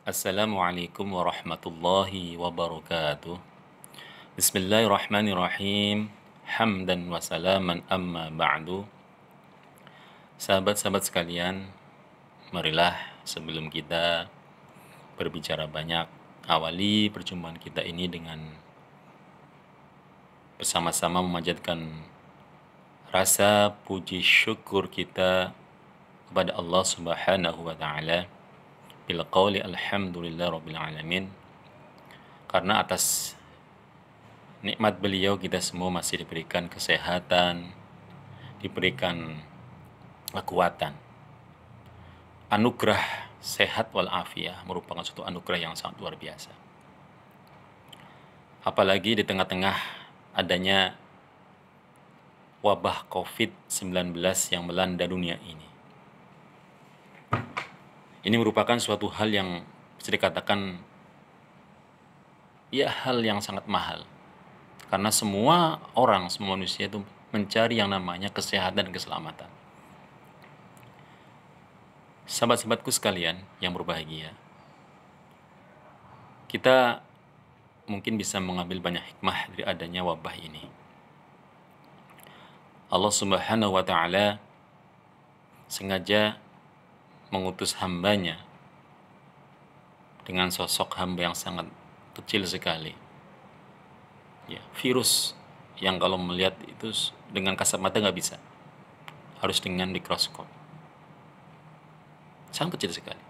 Assalamualaikum warahmatullahi wabarakatuh. Bismillahirrahmanirrahim. Hamdan wa salaman amma ba'du. Sahabat-sahabat sekalian, marilah sebelum kita berbicara banyak, awali perjumpaan kita ini dengan bersama-sama memanjatkan rasa puji syukur kita kepada Allah Subhanahu wa taala bil qauli alhamdulillah rabbil alamin, karena atas nikmat beliau kita semua masih diberikan kesehatan, diberikan kekuatan. Anugerah sehat walafiat merupakan suatu anugerah yang sangat luar biasa. Apalagi di tengah-tengah adanya wabah COVID-19 yang melanda dunia ini. Ini merupakan suatu hal yang bisa dikatakan hal yang sangat mahal. Karena semua orang, semua manusia itu mencari yang namanya kesehatan dan keselamatan. Sahabat-sahabatku sekalian yang berbahagia, kita mungkin bisa mengambil banyak hikmah dari adanya wabah ini. Allah Subhanahu wa taala sengaja mengutus hambanya dengan sosok hamba yang sangat kecil sekali. Virus yang kalau melihat itu dengan kasat mata nggak bisa, harus dengan mikroskop. Sangat kecil sekali.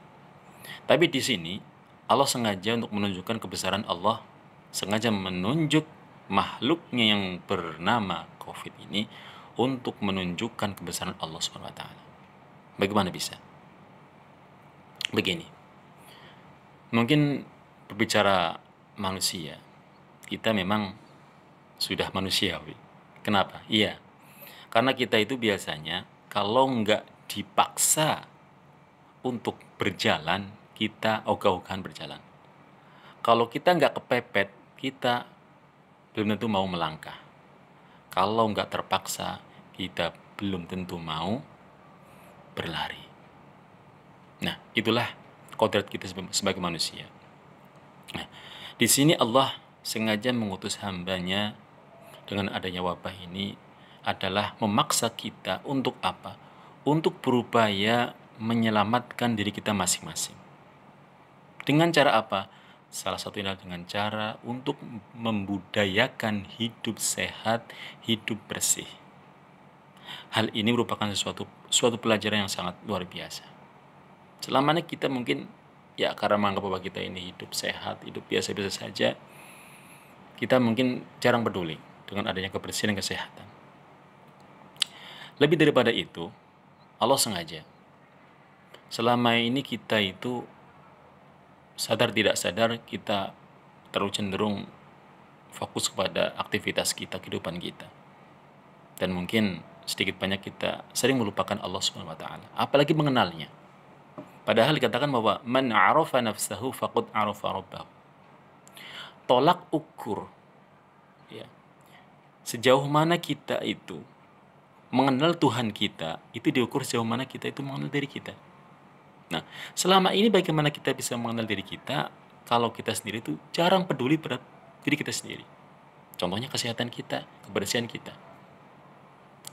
Tapi di sini Allah sengaja untuk menunjukkan kebesaran Allah, sengaja menunjuk makhluknya yang bernama COVID ini untuk menunjukkan kebesaran Allah Subhanahu wa taala. Bagaimana bisa? Begini. Mungkin berbicara manusia, kita memang sudah manusiawi. Kenapa? Iya. Karena kita itu biasanya kalau nggak dipaksa untuk berjalan, kita ogah-ogahan berjalan. Kalau kita nggak kepepet, kita belum tentu mau melangkah. Kalau nggak terpaksa, kita belum tentu mau berlari. Nah, itulah kodrat kita sebagai manusia. Nah, di sini Allah sengaja mengutus hambanya dengan adanya wabah ini adalah memaksa kita untuk apa? Untuk berupaya menyelamatkan diri kita masing-masing. Dengan cara apa? Salah satunya dengan cara untuk membudayakan hidup sehat, hidup bersih. Hal ini merupakan suatu pelajaran yang sangat luar biasa. Selama ini kita mungkin karena menganggap bahwa kita ini hidup sehat, hidup biasa-biasa saja, kita mungkin jarang peduli dengan adanya kebersihan dan kesehatan. Lebih daripada itu, Allah sengaja selama ini kita itu sadar tidak sadar kita terlalu cenderung fokus kepada aktivitas kita, kehidupan kita. Dan mungkin sedikit banyak kita sering melupakan Allah Subhanahu wa taala, apalagi mengenalnya. Padahal dikatakan bahwa man 'arafa nafsahu faqad 'arafa rabbahu. Tolak ukur sejauh mana kita itu mengenal Tuhan kita, itu diukur sejauh mana kita itu mengenal diri kita. Nah, selama ini bagaimana kita bisa mengenal diri kita kalau kita sendiri itu jarang peduli pada diri kita sendiri. Contohnya kesehatan kita, kebersihan kita.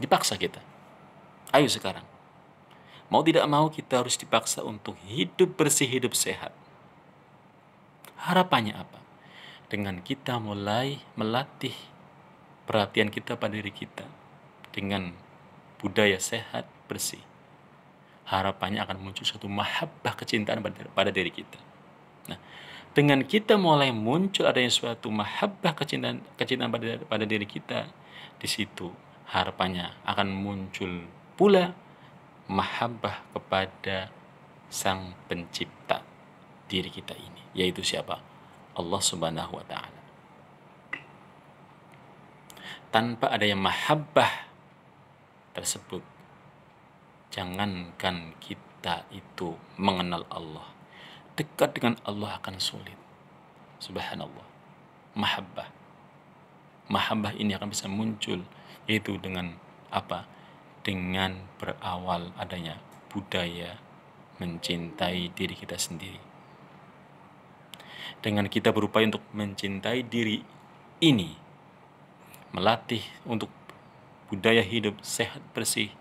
Dipaksa kita. Ayo sekarang. Mau tidak mau kita harus dipaksa untuk hidup bersih, hidup sehat. Harapannya apa? Dengan kita mulai melatih perhatian kita pada diri kita dengan budaya sehat, bersih. Harapannya akan muncul suatu mahabbah, kecintaan pada diri kita. Nah, dengan kita mulai muncul adanya suatu mahabbah, kecintaan pada diri kita, di situ harapannya akan muncul pula mahabbah kepada Sang Pencipta diri kita ini, yaitu siapa? Allah Subhanahu wa taala. Tanpa adanya mahabbah tersebut, jangankan kita itu mengenal Allah, dekat dengan Allah akan sulit. Subhanallah. Mahabbah ini akan bisa muncul yaitu dengan apa? Dengan berawal adanya budaya mencintai diri kita sendiri. dengan kita berupaya untuk mencintai diri ini, melatih untuk budaya hidup sehat bersih,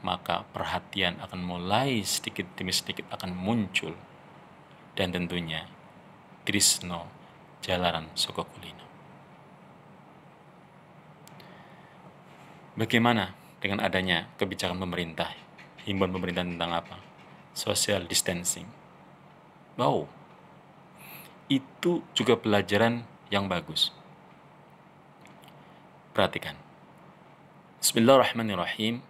maka perhatian akan mulai sedikit demi sedikit akan muncul, dan tentunya trisno jalaran saka kulino. Bagaimana dengan adanya kebijakan pemerintah, himbauan pemerintah tentang apa? Social distancing. Wow, itu juga pelajaran yang bagus. Perhatikan. Bismillahirrahmanirrahim.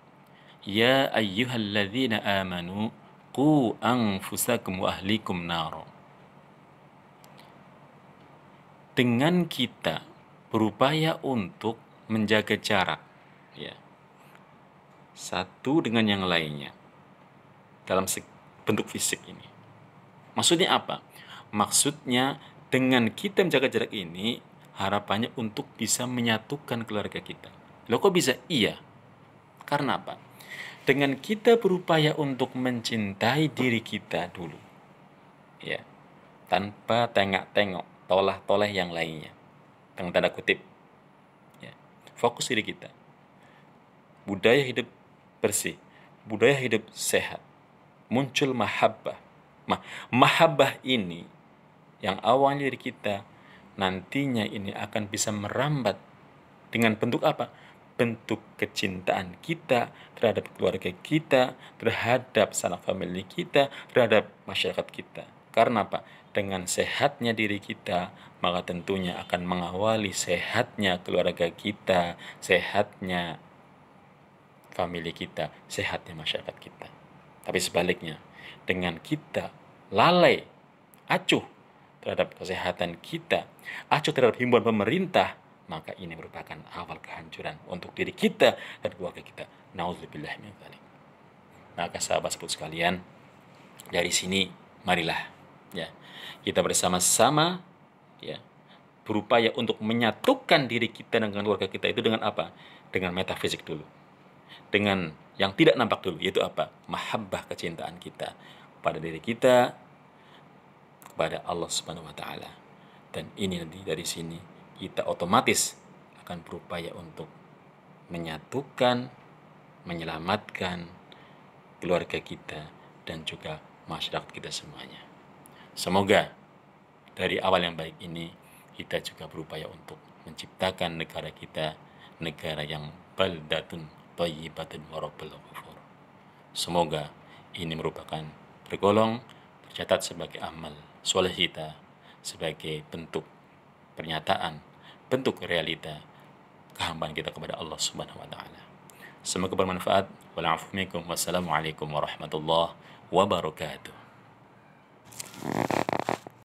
Ya ayyuhalladzina amanu qu anfusakum wa ahlikum naro. Dengan kita berupaya untuk menjaga jarak, ya, satu dengan yang lainnya dalam bentuk fisik ini. Maksudnya apa? Maksudnya dengan kita menjaga jarak ini, harapannya untuk bisa menyatukan keluarga kita. Loh kok bisa? Iya. Karena apa? Dengan kita berupaya untuk mencintai diri kita dulu, ya, tanpa tengok-tengok, tolah-toleh yang lainnya, dengan tanda kutip, ya. Fokus diri kita. Budaya hidup bersih, budaya hidup sehat, muncul mahabbah. Mahabbah ini yang awalnya dari kita, nantinya ini akan bisa merambat dengan bentuk apa? Bentuk kecintaan kita terhadap keluarga kita, terhadap sanak famili kita, terhadap masyarakat kita. Karena apa? Dengan sehatnya diri kita, maka tentunya akan mengawali sehatnya keluarga kita, sehatnya famili kita, sehatnya masyarakat kita. Tapi sebaliknya, dengan kita lalai, acuh terhadap kesehatan kita, acuh terhadap himbauan pemerintah, maka ini merupakan awal kehancuran untuk diri kita dan keluarga kita. Nauzubillah min dzalik. Maka sahabat-sahabat sekalian, dari sini marilah, ya, kita bersama-sama, ya, berupaya untuk menyatukan diri kita dengan keluarga kita itu dengan apa? Dengan metafisik dulu. Dengan yang tidak nampak dulu, yaitu apa? Mahabbah, kecintaan kita pada diri kita, kepada Allah Subhanahu wa taala. Dan ini nanti dari sini kita otomatis akan berupaya untuk menyatukan, menyelamatkan keluarga kita dan juga masyarakat kita semuanya. Semoga dari awal yang baik ini kita juga berupaya untuk menciptakan negara kita, negara yang baldatun thayyibatun wa rabbul ghafur. Semoga ini merupakan tergolong tercatat sebagai amal soleh kita, sebagai bentuk pernyataan, bentuk realita kehambaan kita kepada Allah Subhanahu wa taala. Semoga bermanfaat. Wassalamualaikum warahmatullahi wabarakatuh.